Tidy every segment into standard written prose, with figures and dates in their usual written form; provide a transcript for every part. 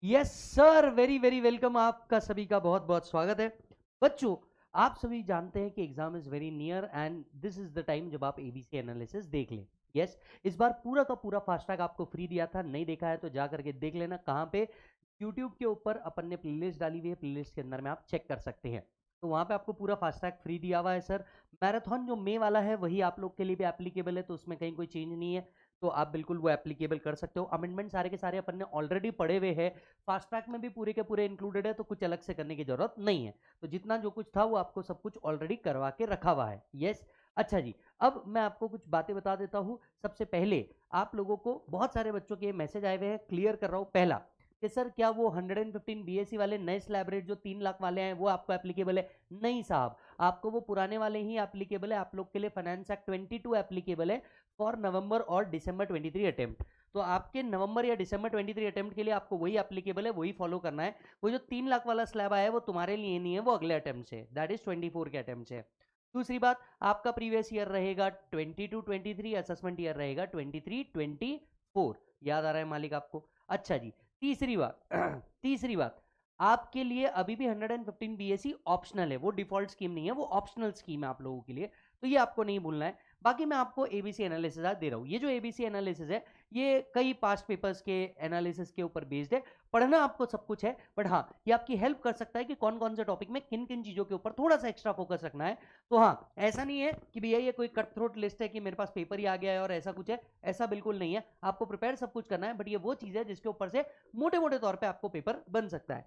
Yes sir, very very welcome. आपका सभी का बहुत बहुत स्वागत है। बच्चों, आप सभी जानते हैं कि exam is very near and this is the time जब आप एबीसी एनालिसिस देख लें। यस, इस बार पूरा का पूरा फास्ट ट्रैक आपको फ्री दिया था। नहीं देखा है तो जा करके देख लेना। कहाँ पे? यूट्यूब के ऊपर अपन ने प्लेलिस्ट डाली हुई है, प्लेलिस्ट के अंदर में आप चेक कर सकते हैं। तो वहां पे आपको पूरा फास्ट ट्रैक फ्री दिया हुआ है सर। मैराथन जो मे वाला है वही आप लोग के लिए भी एप्लीकेबल है, तो उसमें कहीं कोई चेंज नहीं है। तो आप बिल्कुल वो एप्लीकेबल कर सकते हो। अमेंडमेंट सारे के सारे अपन ने ऑलरेडी पढ़े हुए हैं, फास्ट ट्रैक में भी पूरे के पूरे इंक्लूडेड है, तो कुछ अलग से करने की जरूरत नहीं है। तो जितना जो कुछ था वो आपको सब कुछ ऑलरेडी करवा के रखा हुआ है। यस, अच्छा जी। अब मैं आपको कुछ बातें बता देता हूं। सबसे पहले आप लोगों को बहुत सारे बच्चों के मैसेज आए हुए हैं, क्लियर कर रहा हूं। पहला कि सर क्या वो 115 बीएससी वाले नए स्लैब रेट जो 3 लाख वाले हैं वो आपको एप्लीकेबल है? नहीं साहब, आपको वो पुराने वाले ही एप्लीकेबल है। आप लोग के लिए फाइनेंस एक्ट 22 एप्लीकेबल है फॉर नवंबर और दिसंबर 23 अटेम्प्ट। तो आपके नवंबर या दिसंबर 23 अटेम्प्ट के लिए आपको वही एप्लीकेबल है, वही फॉलो करना है। वो जो 3 लाख वाला स्लैब आया है वो तुम्हारे लिए नहीं है, वो अगले अटेम्प्ट से, दैट इज 24 के अटेम्प्ट से। दूसरी बात, आपका प्रीवियस ईयर रहेगा 22-23, असेसमेंट ईयर रहेगा 23-24। याद आ रहा है मालिक आपको? अच्छा जी। तीसरी बात तीसरी बात, आपके लिए अभी भी 115 बीएससी ऑप्शनल है, वो डिफॉल्ट स्कीम नहीं है, वो ऑप्शनल स्कीम है आप लोगों के लिए। तो ये आपको नहीं भूलना है। बाकी मैं आपको एबीसी एनालिसिस आज दे रहा हूं। ये जो एबीसी एनालिसिस है ये कई पास्ट पेपर्स के एनालिसिस के ऊपर बेस्ड है। पढ़ना आपको सब कुछ है, बट हाँ ये आपकी हेल्प कर सकता है कि कौन कौन से टॉपिक में किन किन चीजों के ऊपर थोड़ा सा एक्स्ट्रा फोकस रखना है। तो हाँ, ऐसा नहीं है कि भैया ये कोई कट थ्रोट लिस्ट है कि मेरे पास पेपर ही आ गया है और ऐसा कुछ है, ऐसा बिल्कुल नहीं है। आपको प्रिपेयर सब कुछ करना है, बट ये वो चीज है जिसके ऊपर से मोटे मोटे तौर पर आपको पेपर बन सकता है।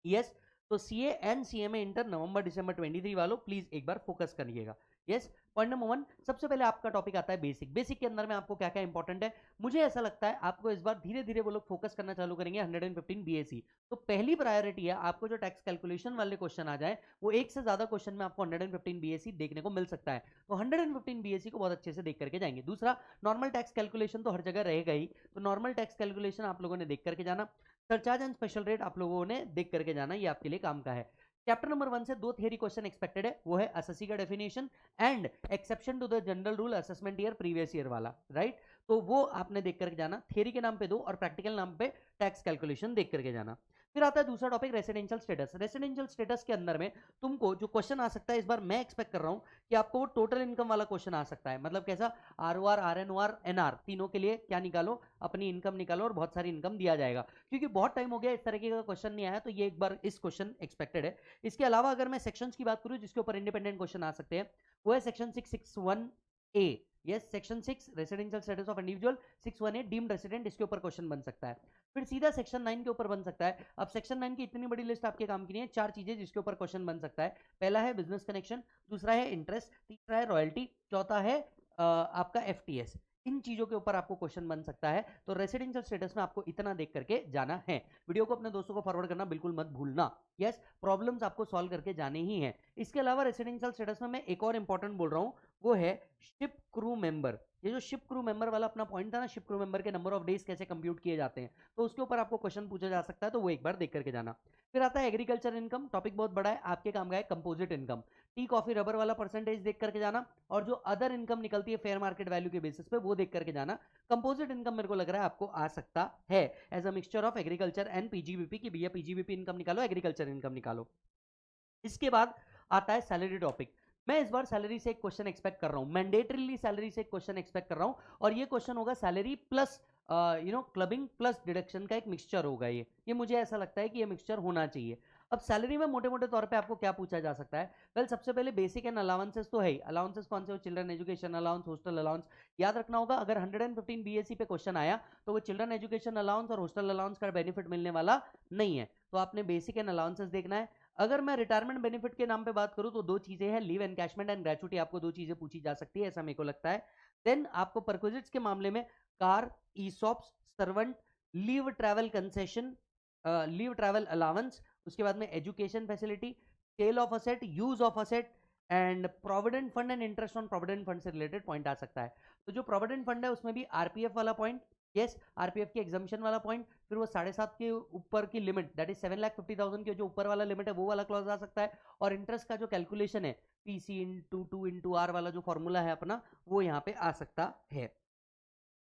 यस, तो सीए एंड सीएमए इंटर नवंबर दिसंबर 23 वालों प्लीज एक बार फोकस करिएगा। यस, पॉइंट नंबर 1, सबसे पहले आपका टॉपिक आता है बेसिक। बेसिक के अंदर में आपको क्या क्या इंपॉर्टेंट है, मुझे ऐसा लगता है आपको इस बार धीरे धीरे वो लोग फोकस करना चालू करेंगे 115 बीएससी। तो पहली प्रायोरिटी है आपको जो टैक्स कैलकुलेशन वाले क्वेश्चन आ जाए, वो एक से ज्यादा क्वेश्चन में आपको 115 बीएससी देखने को मिल सकता है। तो 115 बीएससी को बहुत अच्छे से देख करके जाएंगे। दूसरा, नॉर्मल टैक्स कैलकुलेशन तो हर जगह रहेगा ही, तो नॉर्मल टैक्स कैलकुलेशन आप लोगों ने देख करके जाना। सरचार्ज एंड स्पेशल रेट आप लोगों ने देख करके जाना, ये आपके लिए काम का है। चैप्टर नंबर 1 से 2 थियरी क्वेश्चन एक्सपेक्टेड है, वो है एसएससी का definition and exception to the general rule assessment year previous year वाला, राइट। तो वो आपने देख करके जाना। थियरी के नाम पे 2 और प्रैक्टिकल नाम पे टैक्स कैलकुलेशन देख करके जाना। फिर आता है दूसरा topic, residential status. Residential status के अंदर में तुमको जो क्वेश्चन आ सकता है, इस बार मैं एक्सपेक्ट कर रहा हूं कि आपको वो टोटल इनकम वाला क्वेश्चन आ सकता है। मतलब कैसा? आरओआर, आरएनओआर, एनआर, तीनों के लिए क्या निकालो, अपनी इनकम निकालो और बहुत सारी इनकम दिया जाएगा। क्योंकि बहुत टाइम हो गया इस तरीके का क्वेश्चन नहीं आया, तो ये एक बार इस क्वेश्चन एक्सपेक्टेड है। इसके अलावा अगर मैं सेक्शंस की बात करूं जिसके ऊपर इंडिपेंडेंट क्वेश्चन आ सकते हैं, वो है section 661A। Yes, section 6 residential status of individual, 618 deemed resident, इसके ऊपर क्वेश्चन बन सकता है। फिर सीधा सेक्शन 9 के ऊपर बन सकता है। अब सेक्शन 9 की इतनी बड़ी लिस्ट आपके काम की नहीं है, 4 चीजें जिसके ऊपर क्वेश्चन बन सकता है। पहला है बिजनेस कनेक्शन, दूसरा है इंटरेस्ट, तीसरा है रॉयल्टी, चौथा है आपका एफटीएस। इन चीजों के ऊपर आपको क्वेश्चन बन सकता है। तो रेसिडेंशियल स्टेटस में आपको इतना देख करके जाना है। वीडियो को अपने दोस्तों को फॉरवर्ड करना बिल्कुल मत भूलना। यस, प्रॉब्लम्स आपको सॉल्व करके जाने ही हैं। इसके अलावा रेसिडेंशियल स्टेटस में मैं एक और इंपॉर्टेंट बोल रहा हूं, वो है शिप क्रू मेंबर। ये जो शिप क्रू मेंबर वाला अपना पॉइंट था ना, शिप क्रू मेंबर के नंबर ऑफ डेज कैसे कंप्यूट किए जाते हैं, तो उसके ऊपर आपको क्वेश्चन पूछा जा सकता है, तो वो एक बार देख करके जाना। फिर आता है एग्रीकल्चर इनकम, टॉपिक बहुत बड़ा है, आपके काम का है composite income. Tea coffee rubber वाला परसेंटेज देख करके जाना, और जो अदर इनकम निकलती है फेयर मार्केट वैल्यू के बेसिस पे, वो देख करके जाना। कंपोजिट इनकम मेरे को लग रहा है आपको आ सकता है as a mixture of agriculture and PGBP, की भैया पीजीबीपी इनकम निकालो, एग्रीकल्चर इनकम निकालो। इसके बाद आता है सैलरी टॉपिक। मैं इस बार सैलरी से एक क्वेश्चन एक्सपेक्ट कर रहा हूं, मैंडेटरीली सैलरी से एक क्वेश्चन एक्सपेक्ट कर रहा हूं, और ये क्वेश्चन होगा salary plus clubbing plus deduction का एक मिक्सचर होगा। ये मुझे ऐसा लगता है कि ये मिक्सचर होना चाहिए। अब सैलरी में मोटे मोटे तौर पे आपको क्या पूछा जा सकता है? वेल, सबसे पहले बेसिक एंड अलाउंसेस तो है ही। अलाउंसेस कौन से हो? Children education allowance, hostel allowance. याद रखना होगा, अगर 115 बीएससी पे क्वेश्चन आया तो वो चिल्ड्रन एजुकेशन अलाउंस और हॉस्टल अलाउंस का बेनिफिट मिलने वाला नहीं है। तो आपने बेसिक एंड अलाउंसेस देखना है। अगर मैं रिटायरमेंट बेनिफिट के नाम पे बात करूं तो 2 चीजें हैं, लीव एनकैशमेंट एंड ग्रेचुटी। आपको 2 चीजें पूछी जा सकती है, ऐसा मेरे को लगता है। देन आपको परक्विजिट्स के मामले में car, ESOPs, servant, leave travel concession, leave travel allowance, उसके बाद में education facility, sale of asset, use of asset, and provident fund and interest on provident fund से रिलेटेड पॉइंट आ सकता है। तो जो प्रोविडेंट फंड है उसमें भी आरपीएफ वाला पॉइंट, यस, आरपीएफ की एग्जामिशन वाला पॉइंट, फिर वो 7.5 के ऊपर की लिमिट, दैट इज 7,50,000 की जो ऊपर वाला लिमिट है वो वाला क्लॉज आ सकता है। और इंटरेस्ट का जो कैलकुलेशन है, पीसी इंटू 2 इंटू आर वाला जो फॉर्मूला है अपना, वो यहाँ पे आ सकता है।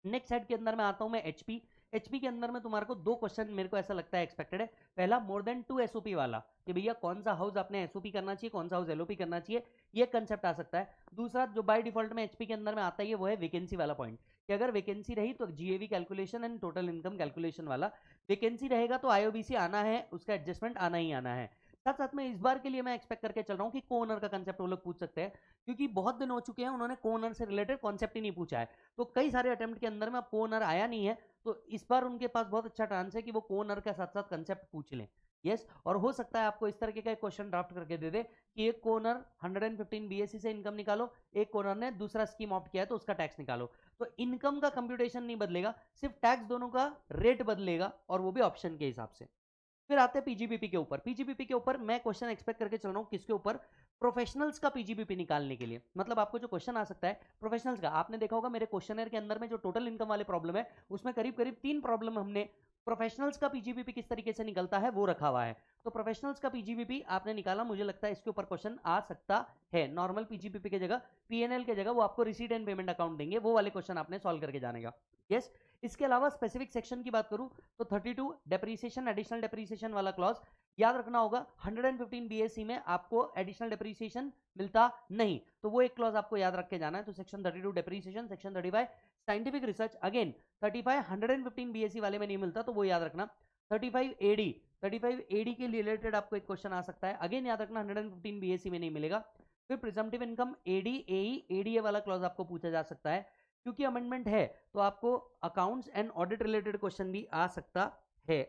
नेक्स्ट हेड के अंदर में आता हूं मैं एचपी। एचपी के अंदर में तुम्हारे को 2 क्वेश्चन मेरे को ऐसा लगता है एक्सपेक्टेड है। पहला मोर देन 2 एसओपी वाला, कि भैया कौन सा हाउस आपने एसओपी करना चाहिए, कौन सा हाउस एलओपी करना चाहिए, ये कंसेप्ट आ सकता है। दूसरा जो बाय डिफॉल्ट में एचपी के अंदर में आता है वो है वैकेंसी वाला पॉइंट, कि अगर वैकेंसी रही तो GAV calculation and total income calculation वाला, वैकेंसी रहेगा तो आईओबीसी आना है, उसका एडजस्टमेंट आना ही आना है। साथ साथ में इस बार के लिए मैं एक्सपेक्ट करके चल रहा हूँ कि को ओनर का कंसेप्ट वो लोग पूछ सकते हैं, क्योंकि बहुत दिन हो चुके हैं उन्होंने को ओनर से रिलेटेड कॉन्सेप्ट ही नहीं पूछा है। तो कई सारे अटेम्प्ट के अंदर में अब को ओनर आया नहीं है, तो इस बार उनके पास बहुत अच्छा चांस है कि वो को ओनर के साथ साथ कंसेप्ट पूछ लें। यस, और हो सकता है आपको इस तरीके का एक क्वेश्चन ड्राफ्ट करके दे दे कि एक कोनर 115 बीएससी से इनकम निकालो, एक कोनर ने दूसरा स्कीम ऑप्ट किया है तो उसका टैक्स निकालो। तो इनकम का कंप्यूटेशन नहीं बदलेगा, सिर्फ टैक्स दोनों का रेट बदलेगा, और वो भी ऑप्शन के हिसाब से। फिर आते हैं पीजीबीपी के ऊपर। पीजीबीपी के ऊपर मैं क्वेश्चन एक्सपेक्ट करके चल रहा हूँ किसके ऊपर, प्रोफेशनल्स का पीजीबीपी निकालने के लिए। मतलब आपको जो क्वेश्चन आ सकता है प्रोफेशनल्स का, आपने देखा होगा मेरे क्वेश्चनर के अंदर में जो टोटल इनकम वाले प्रॉब्लम है उसमें करीब करीब 3 प्रॉब्लम हमने प्रोफेशनल्स का पीजीबीपी किस तरीके से निकलता है वो रखा हुआ है। तो प्रोफेशनल्स का पीजीबीपी आपने निकाला, मुझे लगता है इसके ऊपर क्वेश्चन आ सकता है। नॉर्मल पीजीबीपी की जगह पीएनएल की जगह वो आपको रिसीट एंड पेमेंट अकाउंट देंगे, वो वाले क्वेश्चन आपने सॉल्व करके जानेगा। यस, इसके अलावा स्पेसिफिक सेक्शन की बात करूं तो 32 डेप्रीसिएशन एडिशनल डेप्रीसिएशन वाला क्लॉज याद रखना होगा। 115 बीएससी में आपको एडिशनल डेप्रीसिएशन मिलता नहीं, तो वो एक क्लॉज आपको याद रख के जाना है। तो section 32 depreciation, section 35 scientific research, again 35 115 BSc वाले में नहीं मिलता, तो वो याद रखना। 35 एडी के रिलेटेड आपको एक क्वेश्चन आ सकता है, अगेन याद रखना 115 बीएससी में नहीं मिलेगा। फिर प्रिजम्पटिव इनकम एडी एडीए वाला क्लॉज आपको पूछा जा सकता है, क्योंकि अमेंडमेंट है तो आपको accounts and audit related question भी आ सकता है।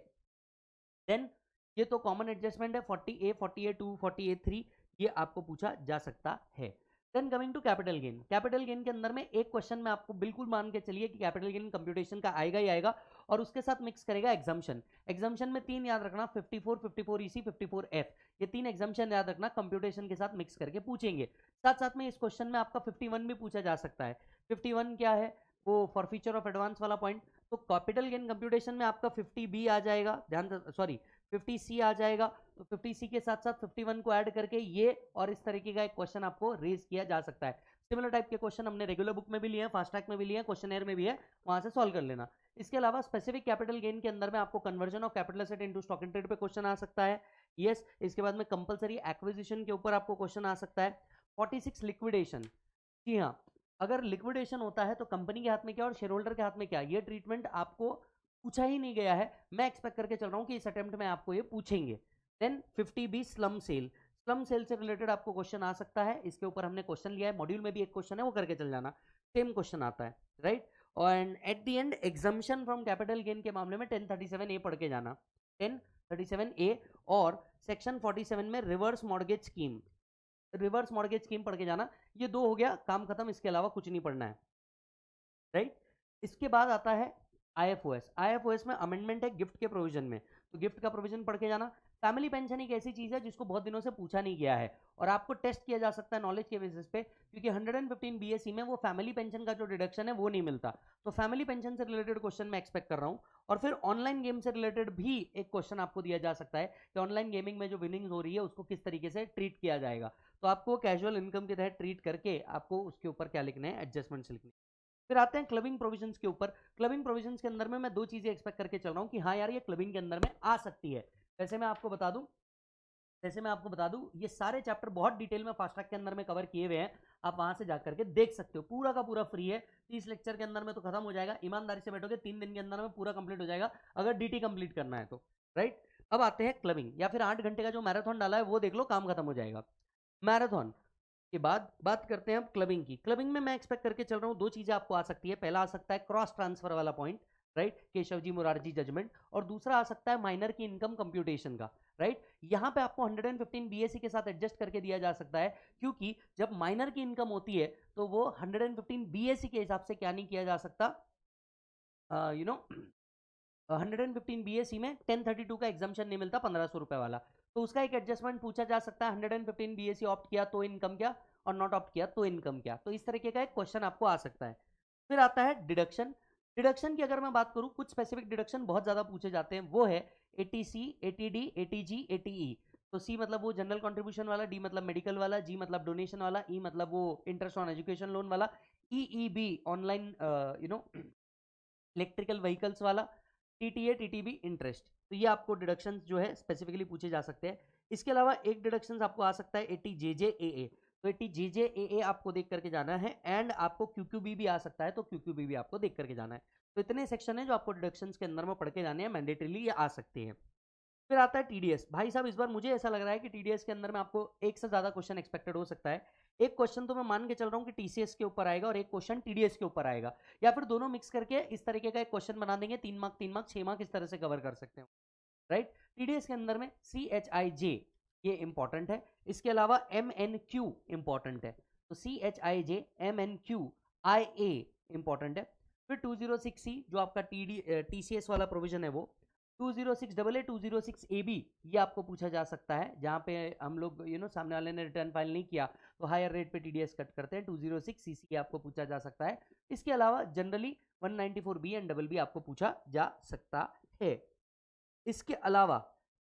देन ये तो कॉमन एडजस्टमेंट है 40A 40A2 40A3, ये आपको पूछा जा सकता है। Then coming to capital gain, capital gain के अंदर में एक क्वेश्चन में आपको बिल्कुल मान के चलिए कि कैपिटल गेन कंप्यूटेशन का आएगा ही आएगा, और उसके साथ मिक्स करेगा एग्जाम्पशन। एग्जाम्पशन में 3 याद रखना, 54 54EC 54F, ये 3 एग्जाम्पशन याद रखना, कंप्यूटेशन के साथ मिक्स करके पूछेंगे। साथ साथ में इस क्वेश्चन में आपका 51 भी पूछा जा सकता है। 51 क्या है, वो फॉर फीचर ऑफ एडवांस वाला पॉइंट। तो कैपिटल गेन कंप्यूटेशन में आपका 50B आ जाएगा, ध्यान सॉरी 50C आ जाएगा, तो 50C के साथ साथ 51 को ऐड करके ये और इस तरीके का एक क्वेश्चन आपको रेज किया जा सकता है। सिमिलर टाइप के क्वेश्चन हमने रेगुलर बुक में भी लिए हैं, फास्ट ट्रैक में भी लिए हैं, क्वेश्चन में भी है, वहां से सॉल्व कर लेना। इसके अलावा स्पेसिफिक कैपिटल गेन के अंदर में आपको conversion of capital asset into stock in trade पे क्वेश्चन आ सकता है। यस, इसके बाद में कंपलसरी एक्विजिशन के ऊपर आपको क्वेश्चन आ सकता है। 46 लिक्विडेशन, जी हाँ, अगर लिक्विडेशन होता है तो कंपनी के हाथ में क्या और शेयर होल्डर के हाथ में क्या, ये ट्रीटमेंट आपको पूछा ही नहीं गया है। मैं एक्सपेक्ट करके चल रहा हूं कि इस अटेम्प्ट में आपको ये पूछेंगे। Then 50B slum sale, slum sale से रिलेटेड आपको क्वेश्चन आ सकता है, इसके ऊपर हमने क्वेश्चन लिया है, मॉड्यूल में भी एक क्वेश्चन है, वो करके चल जाना, सेम क्वेश्चन आता है, right. And at the end exemption from capital gain के मामले में 1037A पढ़ के जाना, 1037A, और सेक्शन 47 में reverse mortgage scheme, reverse mortgage scheme पढ़ के जाना। ये 2 हो गया, काम खत्म, इसके अलावा कुछ नहीं पढ़ना है, राइट। इसके बाद आता है आईएफओएस। आईएफओएस में अमेंडमेंट है गिफ्ट के प्रोविजन में, तो गिफ्ट का प्रोविजन पढ़ के जाना। फैमिली पेंशन एक ऐसी चीज है जिसको बहुत दिनों से पूछा नहीं गया है, और आपको टेस्ट किया जा सकता है नॉलेज के बेसिस पे, क्योंकि 115 बीएससी में वो फैमिली पेंशन का जो डिडक्शन है वो नहीं मिलता। तो फैमिली पेंशन से रिलेटेड क्वेश्चन मैं एक्सपेक्ट कर रहा हूँ। और फिर ऑनलाइन गेम से रिलेटेड भी एक क्वेश्चन आपको दिया जा सकता है कि ऑनलाइन गेमिंग में जो विनिंग्स हो रही है उसको किस तरीके से ट्रीट किया जाएगा। तो आपको कैजुअल इनकम के तहत ट्रीट करके आपको उसके ऊपर क्या लिखना है, एडजस्टमेंट्स लिखने। फिर आते हैं क्लबिंग प्रोविजंस के ऊपर। क्लबिंग प्रोविजंस के अंदर में मैं 2 चीजें एक्सपेक्ट करके चल रहा हूं कि हाँ यार ये क्लबिंग के अंदर में आ सकती है। वैसे मैं आपको बता दूं ये सारे चैप्टर बहुत डिटेल में फास्ट ट्रैक के अंदर में कवर किए हुए हैं, आप वहां से जाकर के देख सकते हो, पूरा का पूरा फ्री है। 30 लेक्चर के अंदर में तो खत्म हो जाएगा, ईमानदारी से बैठोगे 3 दिन के अंदर में पूरा कंप्लीट हो जाएगा, अगर डीटी कंप्लीट करना है तो, राइट। अब आते हैं क्लबिंग, या फिर 8 घंटे का जो मैराथन डाला है वो देख लो, काम खत्म हो जाएगा। मैराथन के बाद बात करते हैं अब क्लबिंग की। क्लबिंग में मैं एक्सपेक्ट करके चल रहा हूं 2 चीजें आपको आ सकती है। पहला आ सकता है क्रॉस ट्रांसफर वाला point, right, Keshav ji Morarji judgement, और दूसरा आ सकता है माइनर की इनकम कंप्यूटेशन का, राइट। यहां पे आपको 115 बीएससी के साथ एडजस्ट करके दिया जा सकता है, क्योंकि जब माइनर की इनकम होती है तो वो 115 बीएससी के हिसाब से क्या नहीं किया जा सकता, 115 बीएससी में 1032 का एग्जाम्पशन नहीं मिलता 1500 रुपए वाला, तो उसका एक एडजस्टमेंट पूछा जा सकता है। 115 बीएससी ऑप्ट किया तो इनकम क्या, और नॉट ऑप्ट किया तो इनकम क्या, तो इस तरीके का एक क्वेश्चन आपको आ सकता है। फिर आता है डिडक्शन। डिडक्शन की अगर मैं बात करूं, कुछ स्पेसिफिक डिडक्शन बहुत ज्यादा पूछे जाते हैं, वो है एटीसी, एटीडी, एटीजी, एटीई। तो सी मतलब वो जनरल कंट्रीब्यूशन वाला, डी मतलब मेडिकल वाला, जी मतलब डोनेशन वाला, ई मतलब वो इंटरेस्ट ऑन एजुकेशन लोन वाला, ईईबी ऑनलाइन इलेक्ट्रिकल व्हीकल्स वाला, टीटीए टीटीबी इंटरेस्ट, तो ये आपको डिडक्शंस जो है स्पेसिफिकली पूछे जा सकते हैं। इसके अलावा एक डिडक्शंस आपको आ सकता है 80 जेजेएए, तो 80 जेजेएए आपको देख करके जाना है, एंड आपको क्यूक्यूबी भी आ सकता है, तो क्यूक्यूबी भी आपको देख करके जाना है। तो इतने सेक्शन है जो आपको डिडक्शंस के अंदर में पढ़ के जाने हैं, मैंडेटरीली ये आ सकते हैं। फिर आता है टीडीएस। भाई साहब इस बार मुझे ऐसा लग रहा है कि टीडीएस के अंदर में आपको एक से ज्यादा क्वेश्चन एक्सपेक्टेड हो सकता है। एक क्वेश्चन तो मैं मान के चल रहा हूं कि टीसीएस के ऊपर आएगा और एक क्वेश्चन टीडीएस के ऊपर आएगा, या फिर दोनों मिक्स करके इस तरीके का एक क्वेश्चन बना देंगे, 3 मार्क 3 मार्क 6 मार्क इस तरह से कवर कर सकते हो, राइट। टीडीएस के अंदर में CHIJ ये इंपॉर्टेंट है, इसके अलावा MNQ इंपॉर्टेंट है, तो CHIJ MNQ IA इंपॉर्टेंट है। फिर 206C जो आपका TCS वाला प्रोविजन है, वो 206AA 206AB ये आपको पूछा जा सकता है, जहां पे हम लोग सामने वाले ने रिटर्न फाइल नहीं किया तो हायर रेट पे टीडीएस कट करते हैं, 206CC आपको पूछा जा सकता है। इसके अलावा generally 194B and double B आपको पूछा जा सकता है। इसके अलावा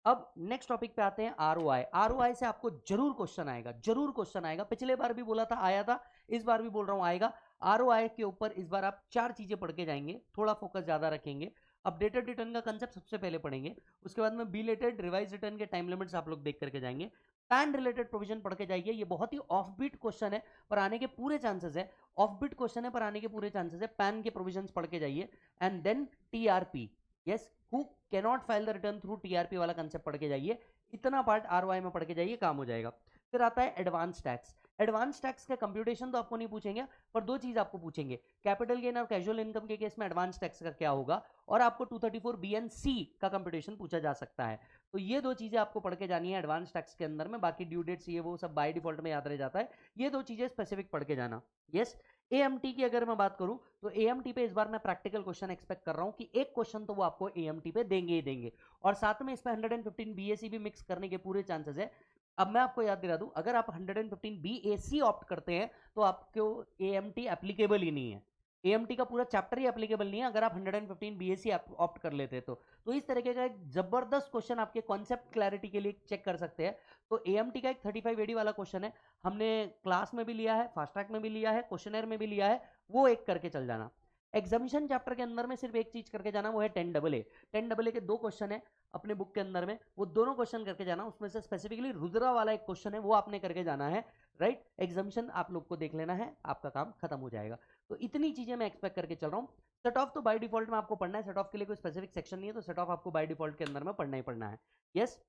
अब नेक्स्ट टॉपिक पे आते हैं आरओआई। आरओआई से आपको जरूर क्वेश्चन आएगा, जरूर क्वेश्चन आएगा, पिछले बार भी बोला था आया था, इस बार भी बोल रहा हूं आएगा। आरओआई के ऊपर इस बार आप 4 चीजें पढ़ के जाएंगे, थोड़ा फोकस ज्यादा रखेंगे। अपडेटेड रिटर्न का कंसेप्ट सबसे पहले पढ़ेंगे, उसके बाद में बिलेटेड रिवाइज रिटर्न के टाइम लिमिट्स आप लोग देख करके जाएंगे। पैन रिलेटेड प्रोविजन पढ़ के जाइए, ये बहुत ही ऑफ बीट क्वेश्चन है पर आने के पूरे चांसेस है, ऑफ बीट क्वेश्चन है पर आने के पूरे चांसेस है। पैन के प्रोविजंस पढ़ के जाइए, and then TRP, yes, who cannot file the return through TRP वाला कंसेप्ट पढ़ के जाइए। इतना पार्ट आरओआई में पढ़ के जाइए, काम हो जाएगा। फिर आता है एडवांस टैक्स। एडवांस टैक्स का कंप्यूटेशन तो आपको नहीं पूछेंगे, पर 2 चीज आपको पूछेंगे, कैपिटल गेन और कैजुअल इनकम के केस में एडवांस टैक्स का क्या होगा, और आपको 234B एंड C का कंप्यूटेशन पूछा जा सकता है। तो ये 2 चीजें आपको पढ़ के जानी है एडवांस टैक्स के अंदर में, बाकी ड्यू डेट्स ये वो सब बाय डिफॉल्ट में याद रह जाता है, ये 2 चीजें स्पेसिफिक पढ़ के जाना। यस, AMT की अगर मैं बात करूं तो AMT पे इस बार मैं प्रैक्टिकल क्वेश्चन एक्सपेक्ट कर रहा हूं कि एक क्वेश्चन तो वो आपको AMT पे देंगे ही देंगे, और साथ में इसमें 115 BAC भी मिक्स करने के पूरे चांसेस है। अब मैं आपको याद दिला दूं, अगर आप 115 BAC ऑप्ट करते हैं तो आपको AMT एप्लीकेबल ही नहीं है, AMT का पूरा चैप्टर ही एप्लीकेबल नहीं है अगर आप 115 BAC ऑप्ट कर लेते तो इस तरीके का एक जबरदस्त क्वेश्चन आपके कॉन्सेप्ट क्लैरिटी के लिए चेक कर सकते हैं। तो AMT का एक 35 AD वाला क्वेश्चन है, हमने क्लास में भी लिया है, फास्ट ट्रैक में भी लिया है, क्वेश्चनर में भी लिया है, वो एक करके चल जाना। एग्जामिनेशन चैप्टर के अंदर में सिर्फ एक चीज करके जाना, वो है 10AA। 10AA के 2 क्वेश्चन है अपने बुक के अंदर में, वो दोनों क्वेश्चन करके जाना, उसमें से स्पेसिफिकली रुद्रा वाला एक क्वेश्चन है वो आपने करके जाना है, राइट। एग्जामिनेशन आप लोग को देख लेना है, आपका काम खत्म हो जाएगा। तो इतनी चीजें मैं एक्सपेक्ट करके चल रहा हूँ। सेट ऑफ तो बाय डिफॉल्ट में आपको पढ़ना है, सेट ऑफ के लिए कोई स्पेसिफिक सेक्शन नहीं है, तो सेट ऑफ आपको बाय डिफॉल्ट के अंदर में पढ़ना ही पढ़ना है। यस,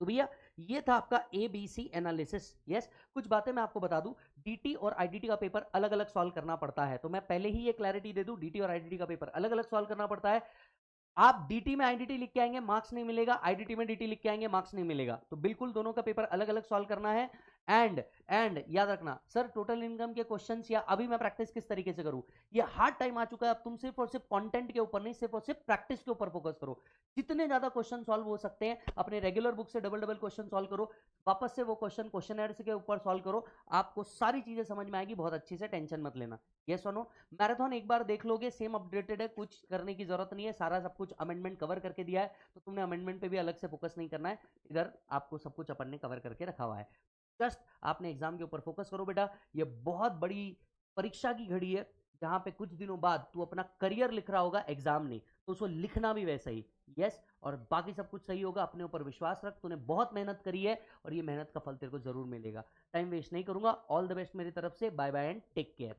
तो भैया ये था आपका ABC एनालिसिस। यस, कुछ बातें मैं आपको बता दूं, DT और IDT का पेपर अलग अलग सॉल्व करना पड़ता है, तो मैं पहले ही ये क्लैरिटी दे दूं, DT और IDT का पेपर अलग अलग सॉल्व करना पड़ता है। आप DT में IDT लिख के आएंगे मार्क्स नहीं मिलेगा, IDT में DT लिख के आएंगे मार्क्स नहीं मिलेगा, तो बिल्कुल दोनों का पेपर अलग अलग सॉल्व करना है। एंड याद रखना सर, टोटल इनकम के क्वेश्चंस या अभी मैं प्रैक्टिस किस तरीके से करूं, ये हार्ड टाइम आ चुका है, अब तुम सिर्फ और सिर्फ कंटेंट के ऊपर नहीं, सिर्फ और सिर्फ प्रैक्टिस के ऊपर फोकस करो। जितने ज्यादा क्वेश्चन सॉल्व हो सकते हैं अपने रेगुलर बुक से डबल डबल क्वेश्चन सॉल्व करो, वापस से वो क्वेश्चनर के ऊपर सॉल्व करो, आपको सारी चीजें समझ में आएगी बहुत अच्छी से, टेंशन मत लेना। यस और नो, मैराथन एक बार देख लोगे, सेम अपडेटेड है, कुछ करने की जरूरत नहीं है, सारा सब कुछ अमेंडमेंट कवर करके दिया है, तो तुमने अमेंडमेंट पे भी अलग से फोकस नहीं करना है, इधर आपको सब कुछ अपन ने कवर करके रखा हुआ है। जस्ट आपने एग्जाम के ऊपर फोकस करो बेटा, ये बहुत बड़ी परीक्षा की घड़ी है, जहां पे कुछ दिनों बाद तू अपना करियर लिख रहा होगा, एग्जाम नहीं, तो उसको लिखना भी वैसा ही। यस, और बाकी सब कुछ सही होगा, अपने ऊपर विश्वास रख, तूने बहुत मेहनत करी है और ये मेहनत का फल तेरे को जरूर मिलेगा। टाइम वेस्ट नहीं करूंगा, ऑल द बेस्ट मेरी तरफ से, bye bye and take care.